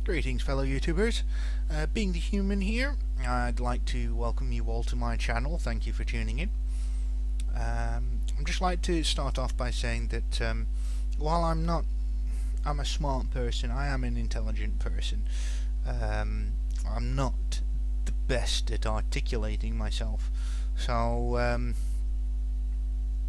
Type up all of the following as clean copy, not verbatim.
Greetings fellow YouTubers, being the human here, I'd like to welcome you all to my channel. Thank you for tuning in. I'd just like to start off by saying that while I'm a smart person, I am an intelligent person. I'm not the best at articulating myself, so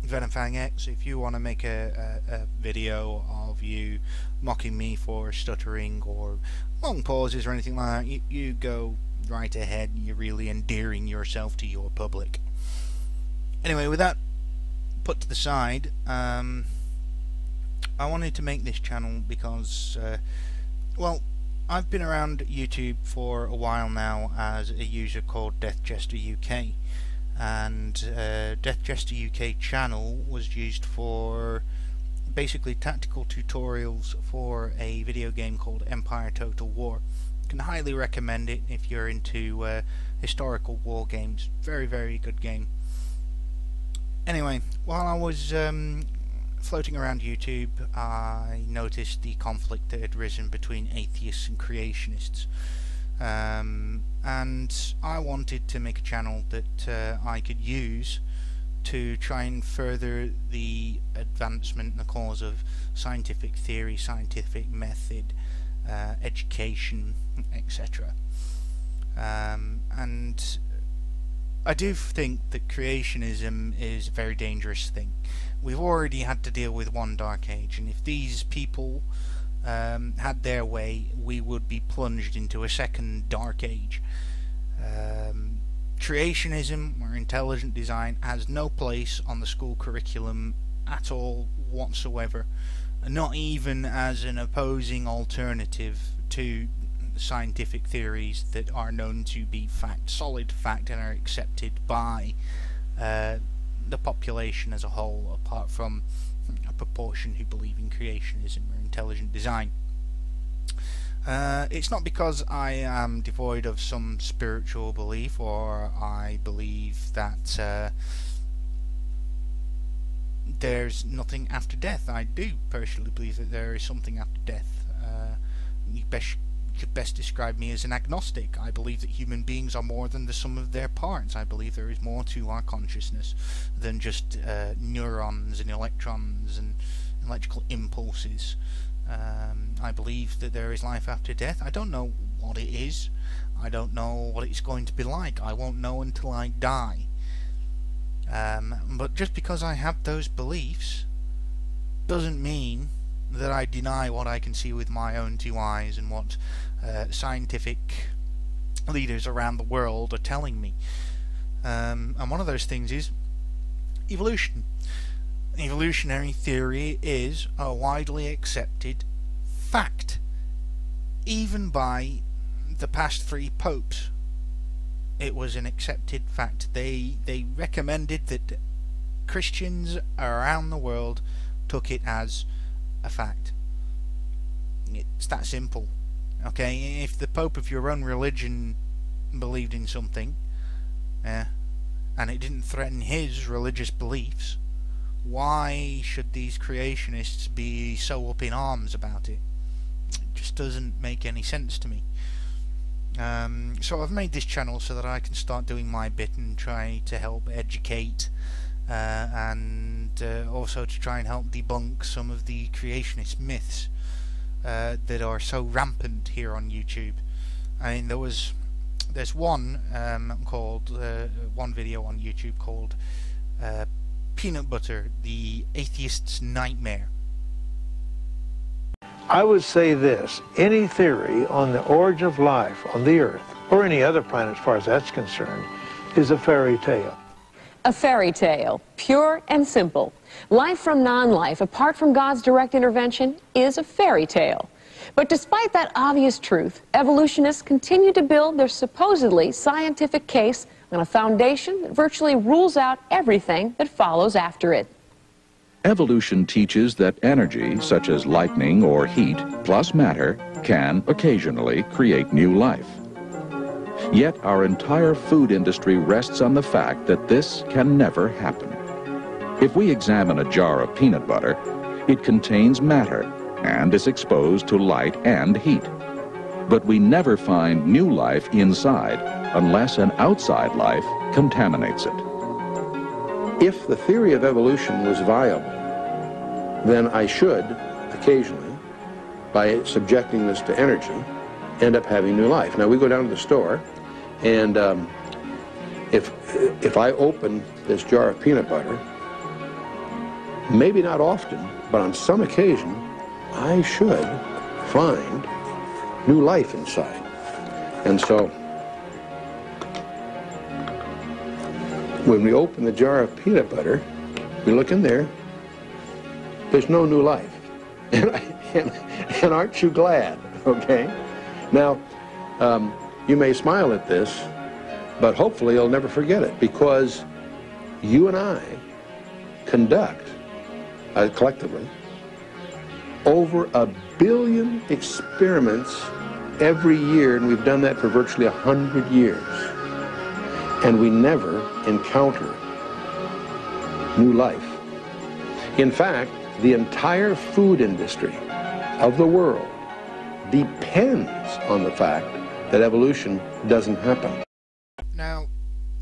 VenomFang X, if you want to make a video of you mocking me for stuttering or long pauses or anything like that, you go right ahead. You're really endearing yourself to your public. Anyway, with that put to the side, I wanted to make this channel because, well, I've been around YouTube for a while now as a user called Death Jester UK. And Death Jester UK channel was used for basically tactical tutorials for a video game called Empire Total War. I can highly recommend it if you're into historical war games. Very, very good game. Anyway, while I was floating around YouTube, I noticed the conflict that had risen between atheists and creationists. And I wanted to make a channel that I could use to try and further the advancement and the cause of scientific theory, scientific method, education, etc. And I do think that creationism is a very dangerous thing. We've already had to deal with one dark age, and if these people had their way, we would be plunged into a second dark age. Creationism or intelligent design has no place on the school curriculum at all whatsoever, not even as an opposing alternative to scientific theories that are known to be solid fact and are accepted by the population as a whole, apart from a proportion who believe in creationism or intelligent design. It's not because I am devoid of some spiritual belief, or I believe that there's nothing after death. I do personally believe that there is something after death. You could best describe me as an agnostic. I believe that human beings are more than the sum of their parts. I believe there is more to our consciousness than just neurons and electrons and electrical impulses. I believe that there is life after death. I don't know what it is. I don't know what it's going to be like. I won't know until I die. But just because I have those beliefs doesn't mean that I deny what I can see with my own two eyes and what scientific leaders around the world are telling me. And one of those things is evolution. Evolutionary theory is a widely accepted fact, even by the past 3 popes. It was an accepted fact. They recommended that Christians around the world took it as a fact. It's that simple. Okay, if the Pope of your own religion believed in something, and it didn't threaten his religious beliefs, why should these creationists be so up in arms about it? It just doesn't make any sense to me. So I've made this channel so that I can start doing my bit and try to help educate, and also to try and help debunk some of the creationist myths that are so rampant here on YouTube. I mean, there's one one video on YouTube called Peanut Butter, the Atheist's Nightmare. I would say this: any theory on the origin of life on the Earth, or any other planet as far as that's concerned, is a fairy tale. A fairy tale, pure and simple. Life from non-life, apart from God's direct intervention, is a fairy tale. But despite that obvious truth, evolutionists continue to build their supposedly scientific case on a foundation that virtually rules out everything that follows after it. Evolution teaches that energy, such as lightning or heat, plus matter, can occasionally create new life. Yet our entire food industry rests on the fact that this can never happen. If we examine a jar of peanut butter, it contains matter and is exposed to light and heat. but we never find new life inside unless an outside life contaminates it. If the theory of evolution was viable, then I should, occasionally, by subjecting this to energy, end up having new life. Now, we go down to the store, and if I open this jar of peanut butter, maybe not often, but on some occasion, I should find new life inside. And so, when we open the jar of peanut butter, we look in there, there's no new life. And aren't you glad, okay? Now, you may smile at this, but hopefully you'll never forget it, because you and I conduct, collectively, over 1 billion experiments every year, and we've done that for virtually 100 years. And we never encounter new life. In fact, the entire food industry of the world depends on the fact that evolution doesn't happen. Now,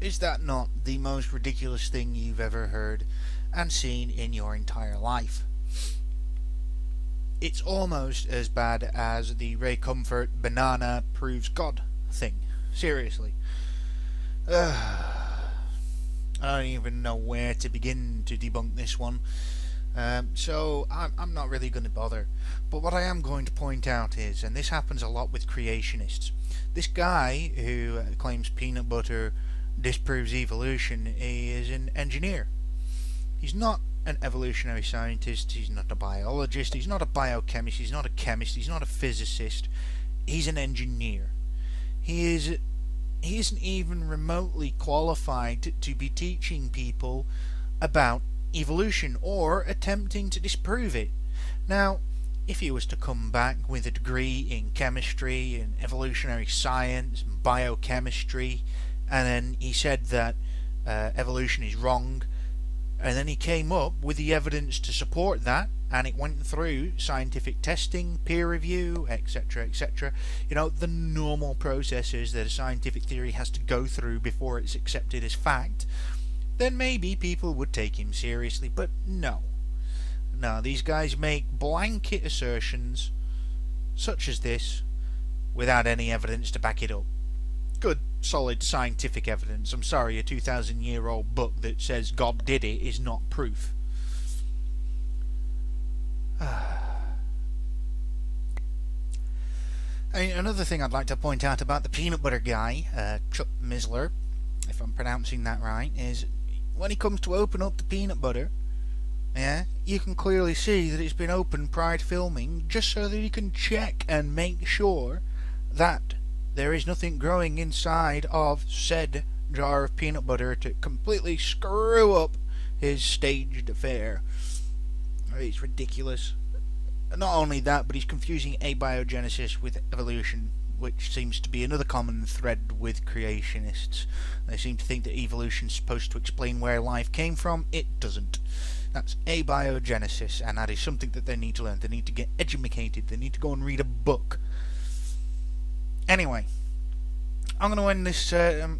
is that not the most ridiculous thing you've ever heard and seen in your entire life? It's almost as bad as the Ray Comfort banana proves God thing. Seriously. I don't even know where to begin to debunk this one. So I'm not really going to bother. But what I am going to point out is, and this happens a lot with creationists, this guy who claims peanut butter disproves evolution is an engineer. He's not an evolutionary scientist, he's not a biologist, he's not a biochemist, he's not a chemist, he's not a physicist, he's an engineer. He isn't even remotely qualified to be teaching people about evolution or attempting to disprove it. Now, if he was to come back with a degree in chemistry and evolutionary science and biochemistry, and then he said that evolution is wrong, and then he came up with the evidence to support that, and it went through scientific testing, peer review, etc., etc., you know, the normal processes that a scientific theory has to go through before it's accepted as fact, then maybe people would take him seriously. But no, these guys make blanket assertions such as this without any evidence to back it up. Good, solid scientific evidence. I'm sorry, a 2,000-year-old book that says God did it is not proof. Another thing I'd like to point out about the peanut butter guy, Chuck Missler, if I'm pronouncing that right, is when he comes to open up the peanut butter, yeah, you can clearly see that it's been opened prior to filming, just so that he can check and make sure that there is nothing growing inside of said jar of peanut butter to completely screw up his staged affair. It's ridiculous. Not only that, but he's confusing abiogenesis with evolution, which seems to be another common thread with creationists. They seem to think that evolution is supposed to explain where life came from. It doesn't. That's abiogenesis, and that is something that they need to learn. They need to get educated. They need to go and read a book. Anyway, I'm going to end this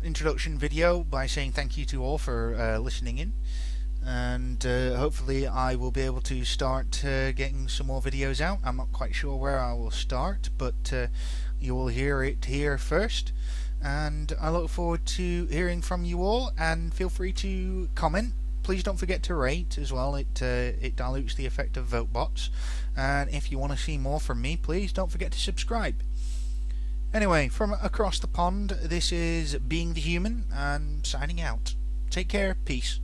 introduction video by saying thank you to all for listening in, and hopefully I will be able to start getting some more videos out. I'm not quite sure where I will start, but you will hear it here first, and I look forward to hearing from you all, and feel free to comment. Please don't forget to rate as well. It dilutes the effect of vote bots, and if you want to see more from me, please don't forget to subscribe. Anyway, from across the pond, this is Being the Human, and signing out. Take care, peace.